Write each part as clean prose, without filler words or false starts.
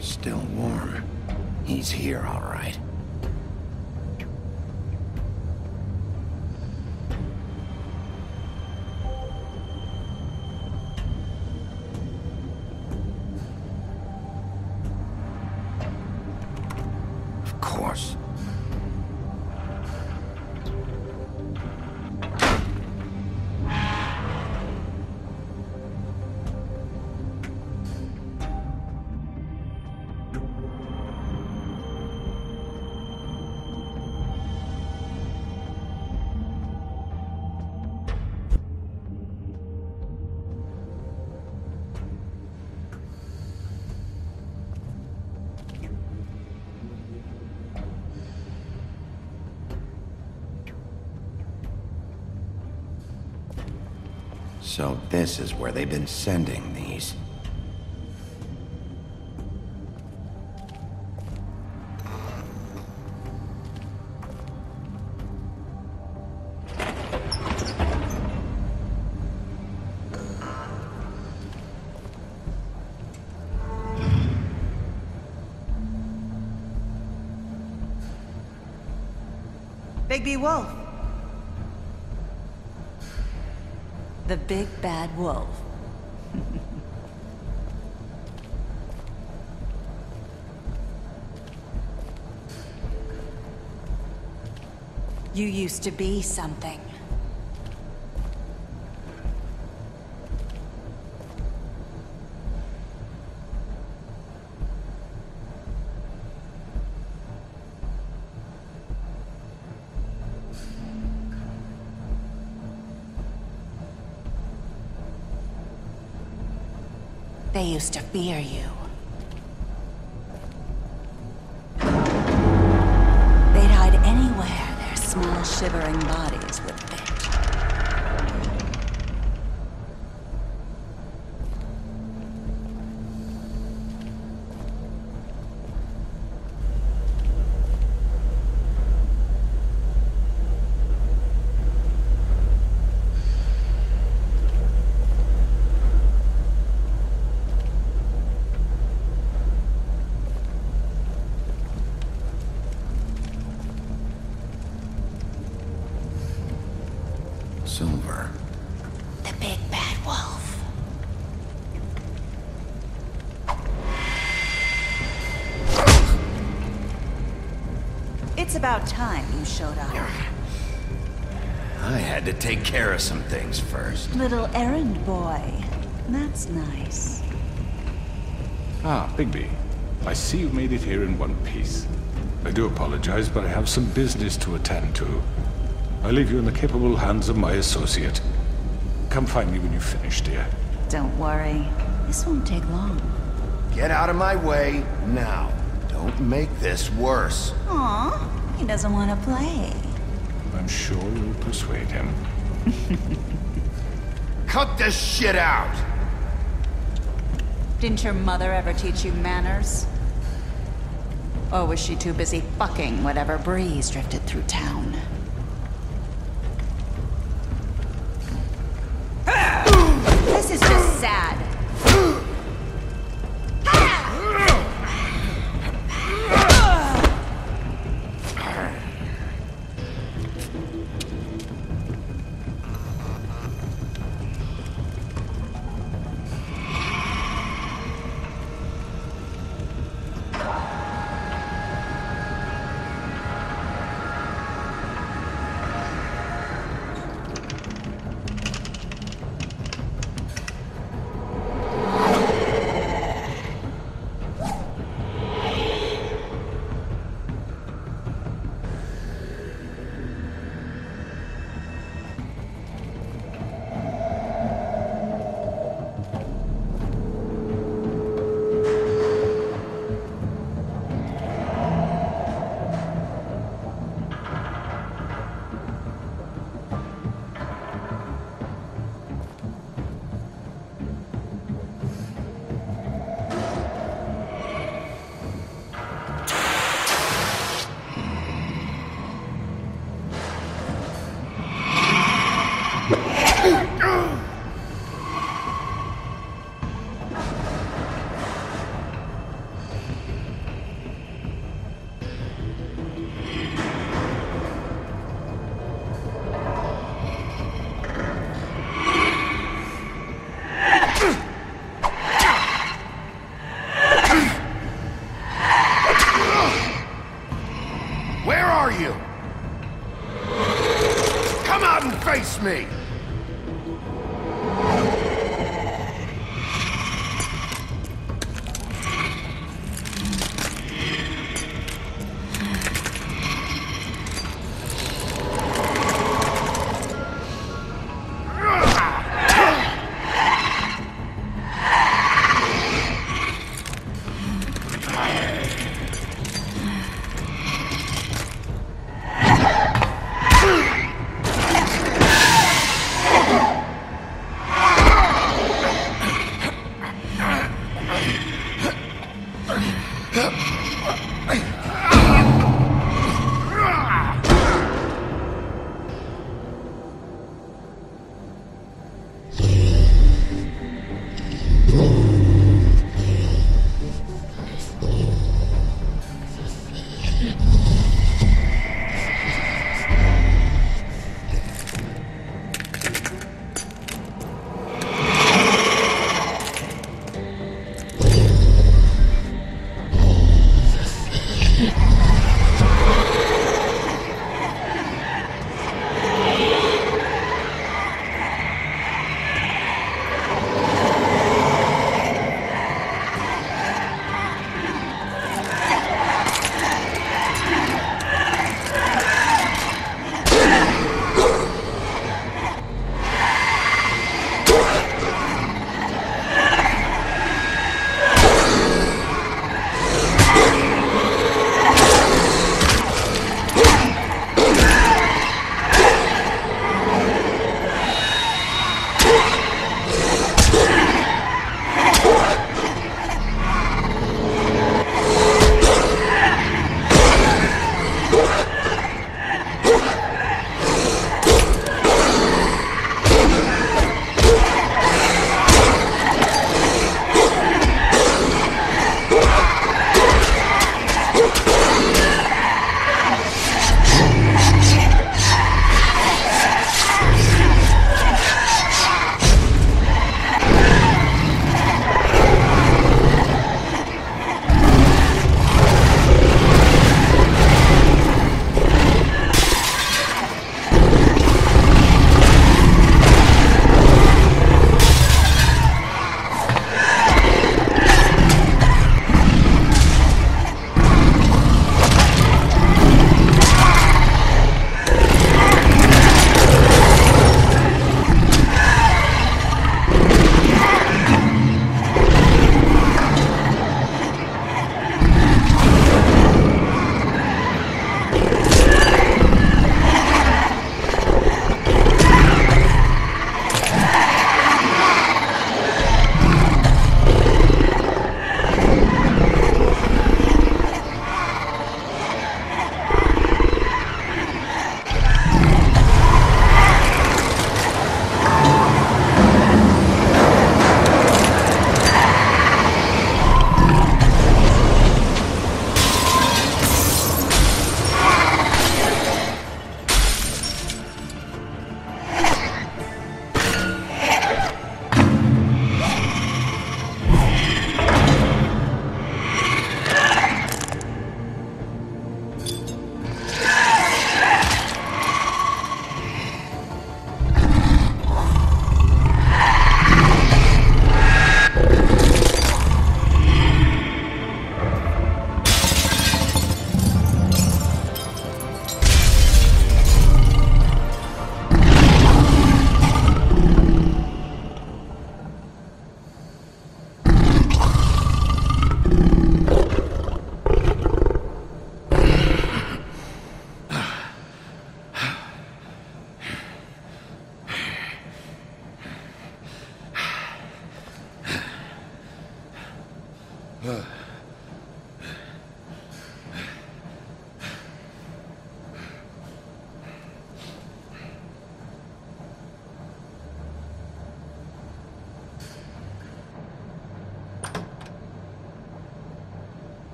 Still warm. He's here, all right. Of course. So this is where they've been sending these. Bigby Wolf. The big bad wolf. You used to be something. They used to fear you. They'd hide anywhere their small, shivering bodies would fit. Silver. The big bad wolf. It's about time you showed up. I had to take care of some things first. Little errand boy. That's nice. Ah, Bigby. I see you made it here in one piece. I do apologize, but I have some business to attend to. I leave you in the capable hands of my associate. Come find me when you've finished, dear. Don't worry. This won't take long. Get out of my way now. Don't make this worse. Aw, he doesn't want to play. I'm sure you'll persuade him. Cut this shit out! Didn't your mother ever teach you manners? Or was she too busy fucking whatever breeze drifted through town? This is just sad. are you? Come out and face me!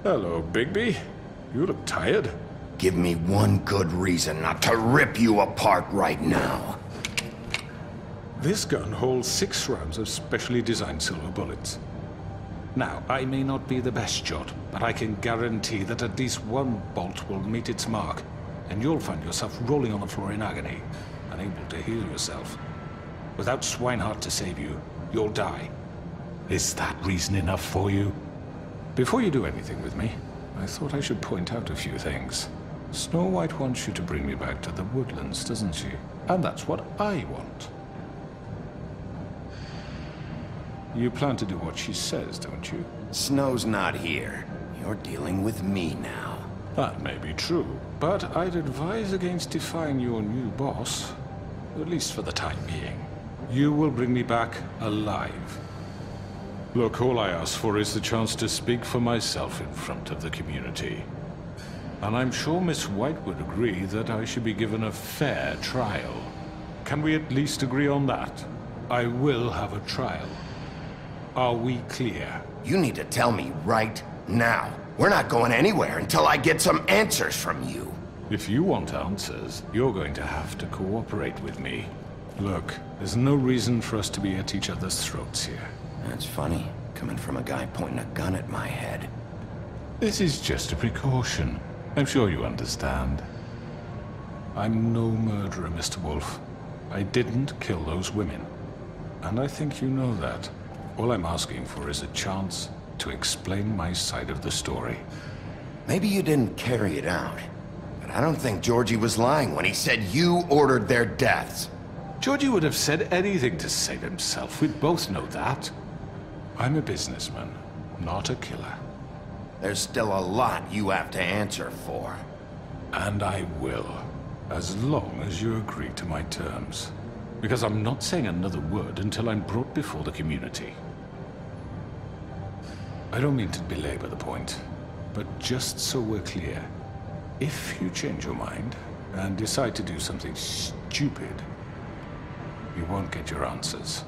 Hello, Bigby. You look tired. Give me one good reason not to rip you apart right now. This gun holds 6 rounds of specially designed silver bullets. Now, I may not be the best shot, but I can guarantee that at least one bolt will meet its mark, and you'll find yourself rolling on the floor in agony, unable to heal yourself. Without Swinehart to save you, you'll die. Is that reason enough for you? Before you do anything with me, I thought I should point out a few things. Snow White wants you to bring me back to the woodlands, doesn't she? And that's what I want. You plan to do what she says, don't you? Snow's not here. You're dealing with me now. That may be true, but I'd advise against defying your new boss, at least for the time being. You will bring me back alive. Look, all I ask for is the chance to speak for myself in front of the community. And I'm sure Miss White would agree that I should be given a fair trial. Can we at least agree on that? I will have a trial. Are we clear? You need to tell me right now. We're not going anywhere until I get some answers from you. If you want answers, you're going to have to cooperate with me. Look, there's no reason for us to be at each other's throats here. That's funny, coming from a guy pointing a gun at my head. This is just a precaution. I'm sure you understand. I'm no murderer, Mr. Wolf. I didn't kill those women. And I think you know that. All I'm asking for is a chance to explain my side of the story. Maybe you didn't carry it out, but I don't think Georgie was lying when he said you ordered their deaths. Georgie would have said anything to save himself. We both know that. I'm a businessman, not a killer. There's still a lot you have to answer for. And I will, as long as you agree to my terms. Because I'm not saying another word until I'm brought before the community. I don't mean to belabor the point, but just so we're clear, if you change your mind and decide to do something stupid, you won't get your answers.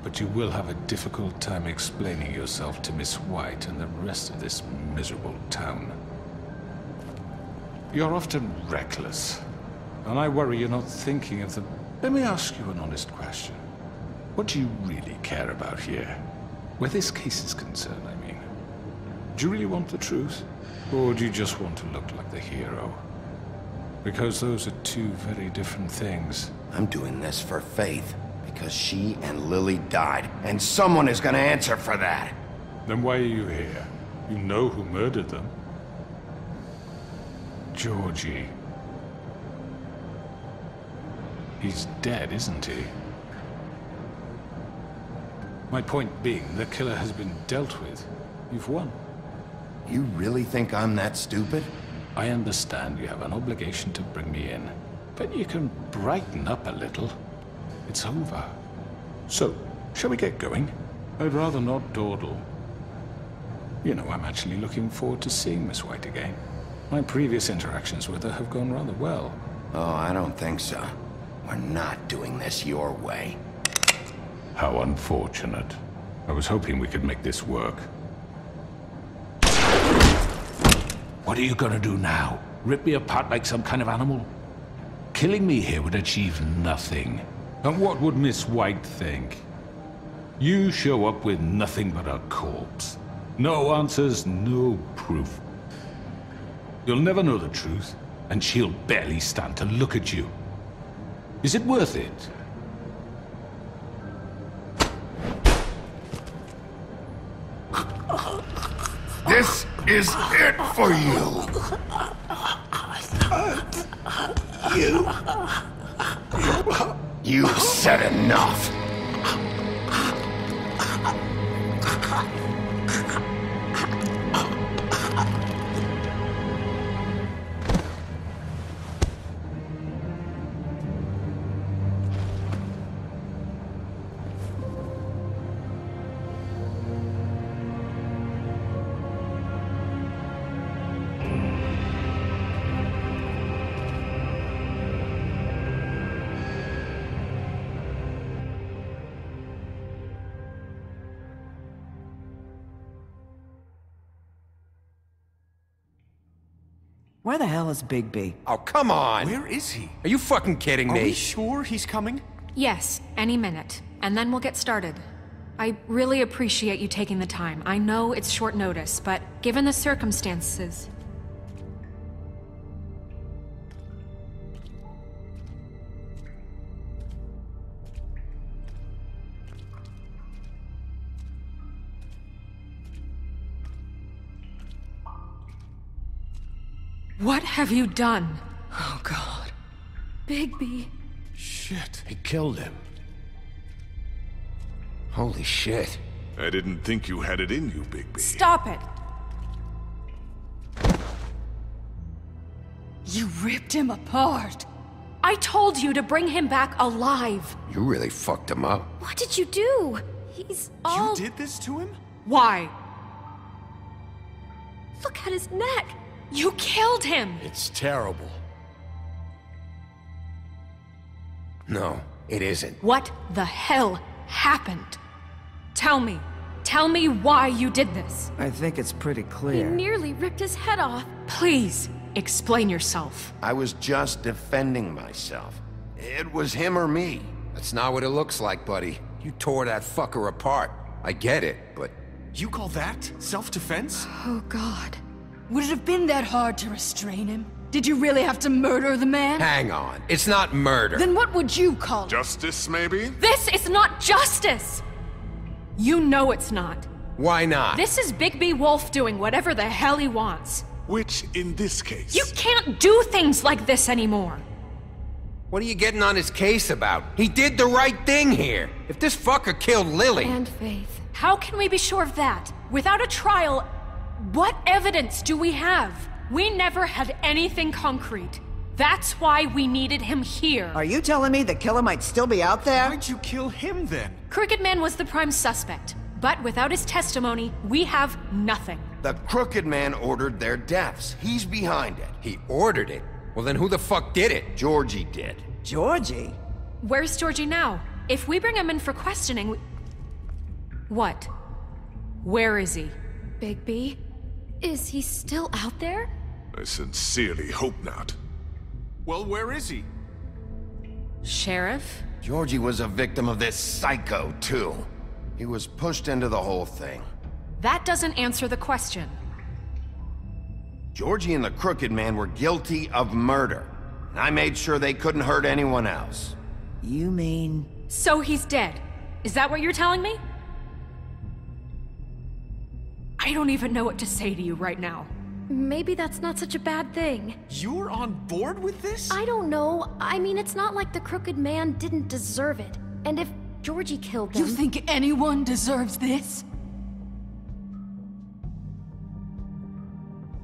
But you will have a difficult time explaining yourself to Miss White and the rest of this miserable town. You're often reckless, and I worry you're not thinking of the... Let me ask you an honest question. What do you really care about here? Where this case is concerned, I mean. Do you really want the truth? Or do you just want to look like the hero? Because those are two very different things. I'm doing this for Faith, because she and Lily died, and someone is gonna answer for that. Then why are you here? You know who murdered them. Georgie. He's dead, isn't he? My point being, the killer has been dealt with. You've won. You really think I'm that stupid? I understand you have an obligation to bring me in, but you can brighten up a little. It's over. So, shall we get going? I'd rather not dawdle. You know, I'm actually looking forward to seeing Miss White again. My previous interactions with her have gone rather well. Oh, I don't think so. We're not doing this your way. How unfortunate. I was hoping we could make this work. What are you gonna do now? Rip me apart like some kind of animal? Killing me here would achieve nothing. And what would Miss White think? You show up with nothing but a corpse. No answers, no proof. You'll never know the truth, and she'll barely stand to look at you. Is it worth it? This is it for you! You said enough! Where the hell is Bigby? Oh, come on! Where is he? Are you fucking kidding me? Are we sure he's coming? Yes, any minute. And then we'll get started. I really appreciate you taking the time. I know it's short notice, but given the circumstances... What have you done? Oh, God. Bigby. Shit. He killed him. Holy shit. I didn't think you had it in you, Bigby. Stop it! You ripped him apart. I told you to bring him back alive. You really fucked him up. What did you do? He's all... You did this to him? Why? Look at his neck. You killed him! It's terrible. No, it isn't. What the hell happened? Tell me why you did this. I think it's pretty He clear. nearly ripped his head off. Please, explain yourself. I was just defending myself. It was him or me. That's not what it looks like, buddy. You tore that fucker apart. I get it, but... You call that self-defense? Oh, God. Would it have been that hard to restrain him? Did you really have to murder the man? Hang on. It's not murder. Then what would you call it? Justice, maybe? This is not justice! You know it's not. Why not? This is Bigby Wolf doing whatever the hell he wants. Which, in this case... You can't do things like this anymore. What are you getting on his case about? He did the right thing here. If this fucker killed Lily... And Faith. How can we be sure of that? Without a trial, what evidence do we have? We never had anything concrete. That's why we needed him here. Are you telling me the killer might still be out there? Why'd you kill him then? Crooked Man was the prime suspect, but without his testimony, we have nothing. The Crooked Man ordered their deaths. He's behind it. He ordered it? Well, then who the fuck did it? Georgie did. Georgie? Where's Georgie now? If we bring him in for questioning, What? Where is he? Bigby? Is he still out there? I sincerely hope not. Well, where is he? Sheriff? Georgie was a victim of this psycho, too. He was pushed into the whole thing. That doesn't answer the question. Georgie and the Crooked Man were guilty of murder. And I made sure they couldn't hurt anyone else. You mean... So he's dead. Is that what you're telling me? I don't even know what to say to you right now. Maybe that's not such a bad thing. You're on board with this? I don't know. I mean, it's not like the Crooked Man didn't deserve it. And if Georgie killed them... You think anyone deserves this?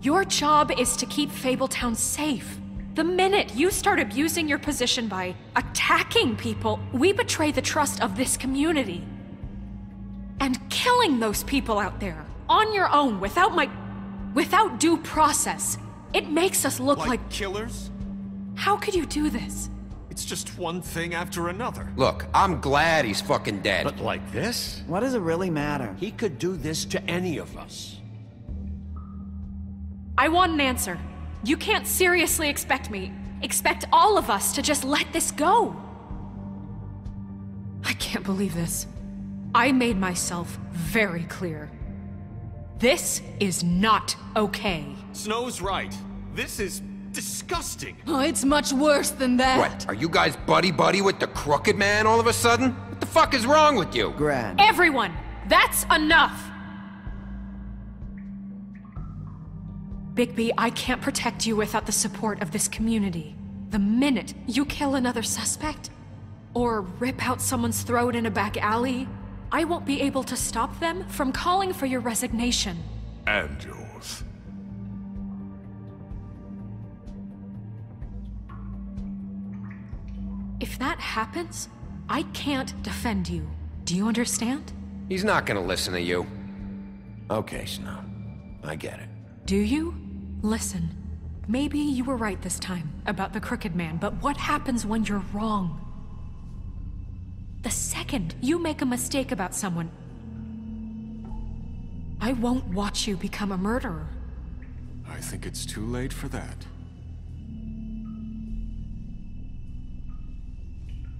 Your job is to keep Fabletown safe. The minute you start abusing your position by attacking people, we betray the trust of this community. And killing those people out there, on your own, without due process, it makes us look like... killers? How could you do this? It's just one thing after another. Look, I'm glad he's fucking dead. But like this? What does it really matter? He could do this to any of us. I want an answer. You can't seriously expect all of us to just let this go. I can't believe this. I made myself very clear. This is not okay. Snow's right. This is disgusting. Oh, it's much worse than that. What, are you guys buddy-buddy with the Crooked Man all of a sudden? What the fuck is wrong with you? Gran. Everyone, that's enough! Bigby, I can't protect you without the support of this community. The minute you kill another suspect, or rip out someone's throat in a back alley, I won't be able to stop them from calling for your resignation. And yours. If that happens, I can't defend you. Do you understand? He's not gonna listen to you. Okay, Snow. I get it. Do you? Listen, maybe you were right this time about the Crooked Man, but what happens when you're wrong? The second you make a mistake about someone, I won't watch you become a murderer. I think it's too late for that.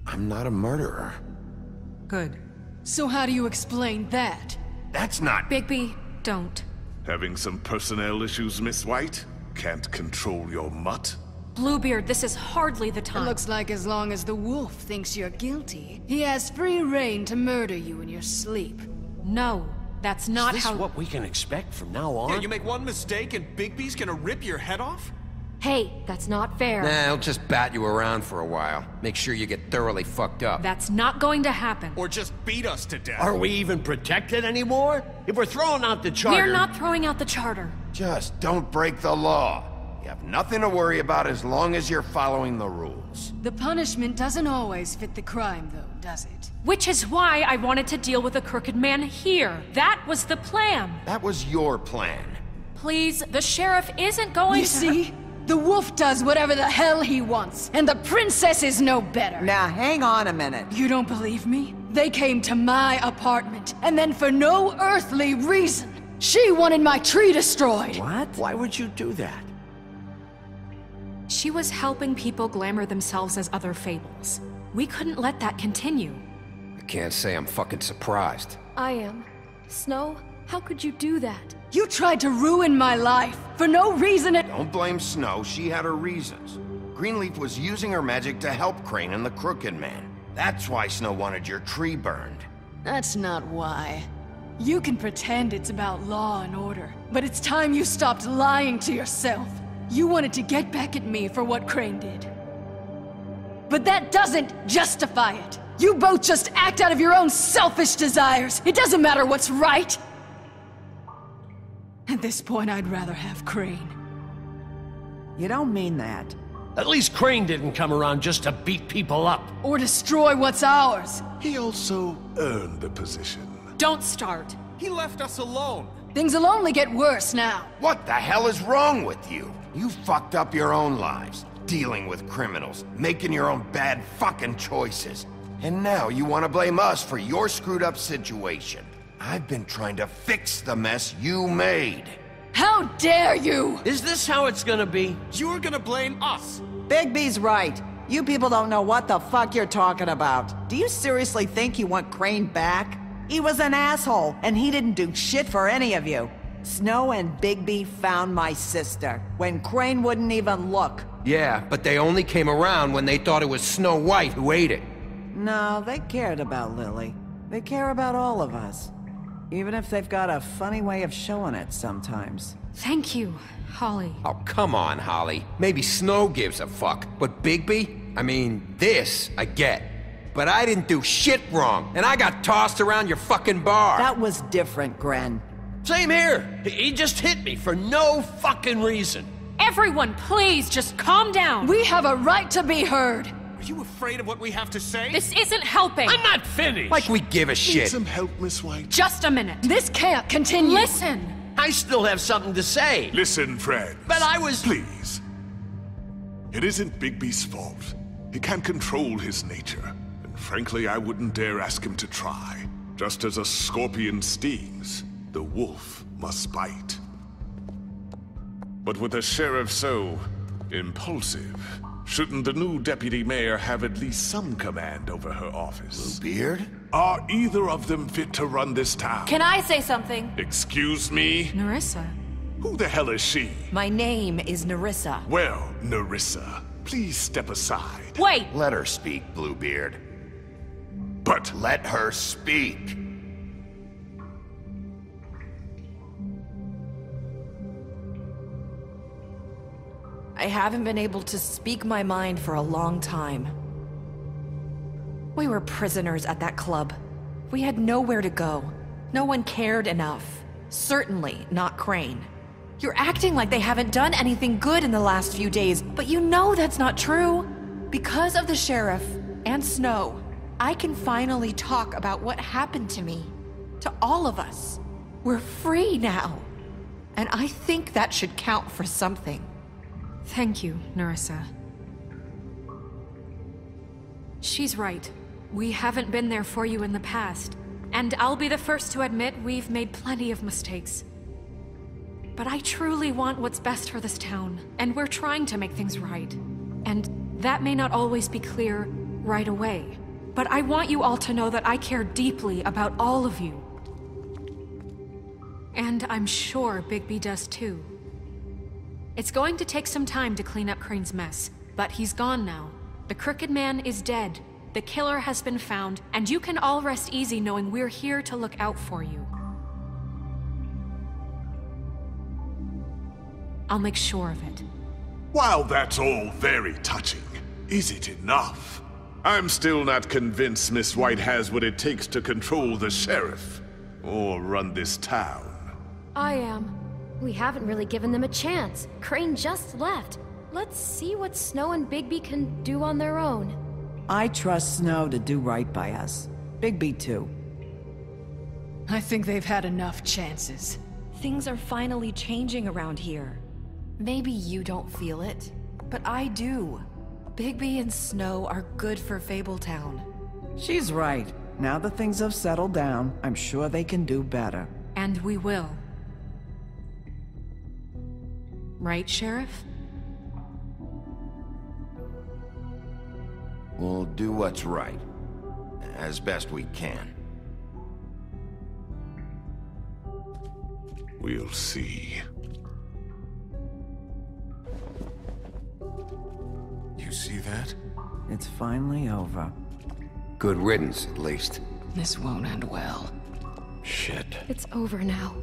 I'm not a murderer. Good. So how do you explain that? That's not... Bigby, don't. Having some personnel issues, Miss White? Can't control your mutt? Bluebeard, this is hardly the time. It looks like as long as the wolf thinks you're guilty, he has free reign to murder you in your sleep. No, that's not Is this how... what we can expect from now on? Yeah, you make one mistake and Bigby's gonna rip your head off? Hey, that's not fair. Nah, he'll just bat you around for a while. Make sure you get thoroughly fucked up. That's not going to happen. Or just beat us to death? Are we even protected anymore? If we're throwing out the charter... We're not throwing out the charter. Just don't break the law. You have nothing to worry about as long as you're following the rules. The punishment doesn't always fit the crime, though, does it? Which is why I wanted to deal with a crooked man here. That was the plan. That was your plan. Please, the sheriff isn't going You to... see? The wolf does whatever the hell he wants, and the princess is no better. Now, hang on a minute. You don't believe me? They came to my apartment, and then for no earthly reason, she wanted my tree destroyed. What? Why would you do that? She was helping people glamour themselves as other Fables. We couldn't let that continue. I can't say I'm fucking surprised. I am. Snow, how could you do that? You tried to ruin my life, for no reason at- Don't blame Snow, she had her reasons. Greenleaf was using her magic to help Crane and the Crooked Man. That's why Snow wanted your tree burned. That's not why. You can pretend it's about law and order, but it's time you stopped lying to yourself. You wanted to get back at me for what Crane did. But that doesn't justify it. You both just act out of your own selfish desires. It doesn't matter what's right. At this point, I'd rather have Crane. You don't mean that. At least Crane didn't come around just to beat people up. Or destroy what's ours. He also earned the position. Don't start. He left us alone. Things will only get worse now. What the hell is wrong with you? You fucked up your own lives, dealing with criminals, making your own bad fucking choices. And now you want to blame us for your screwed up situation. I've been trying to fix the mess you made. How dare you! Is this how it's gonna be? You're gonna blame us. Bigby's right. You people don't know what the fuck you're talking about. Do you seriously think you want Crane back? He was an asshole, and he didn't do shit for any of you. Snow and Bigby found my sister, when Crane wouldn't even look. Yeah, but they only came around when they thought it was Snow White who ate it. No, they cared about Lily. They care about all of us. Even if they've got a funny way of showing it sometimes. Thank you, Holly. Oh, come on, Holly. Maybe Snow gives a fuck, but Bigby? I mean, this I get. But I didn't do shit wrong, and I got tossed around your fucking bar. That was different, Gren. Same here. He just hit me for no fucking reason. Everyone, please, just calm down. We have a right to be heard. Are you afraid of what we have to say? This isn't helping. I'm not finished. Like we give a Need shit. some help, Miss White? Just a minute. This can't continue. Listen. I still have something to say. Listen, friends. But I was... Please. It isn't Bigby's fault. He can't control his nature. And frankly, I wouldn't dare ask him to try. Just as a scorpion stings, the wolf must bite. But with a sheriff so impulsive, shouldn't the new deputy mayor have at least some command over her office? Beard? Are either of them fit to run this town? Can I say something? Excuse me? Nerissa. Who the hell is she? My name is Nerissa. Well, Nerissa, please step aside. Wait! Let her speak, Bluebeard. But Let her speak. I haven't been able to speak my mind for a long time. We were prisoners at that club. We had nowhere to go. No one cared enough. Certainly not Crane. You're acting like they haven't done anything good in the last few days, but you know that's not true. Because of the sheriff and Snow, I can finally talk about what happened to me. To all of us. We're free now. And I think that should count for something. Thank you, Nerissa. She's right. We haven't been there for you in the past. And I'll be the first to admit we've made plenty of mistakes. But I truly want what's best for this town, and we're trying to make things right. And that may not always be clear right away. But I want you all to know that I care deeply about all of you. And I'm sure Bigby does too. It's going to take some time to clean up Crane's mess, but he's gone now. The Crooked Man is dead, the killer has been found, and you can all rest easy knowing we're here to look out for you. I'll make sure of it. While that's all very touching, is it enough? I'm still not convinced Miss White has what it takes to control the sheriff, or run this town. I am. We haven't really given them a chance. Crane just left. Let's see what Snow and Bigby can do on their own. I trust Snow to do right by us. Bigby too. I think they've had enough chances. Things are finally changing around here. Maybe you don't feel it, but I do. Bigby and Snow are good for Fabletown. She's right. Now that things have settled down, I'm sure they can do better. And we will. Right, Sheriff? We'll do what's right. As best we can. We'll see. You see that? It's finally over. Good riddance, at least. This won't end well. Shit. It's over now.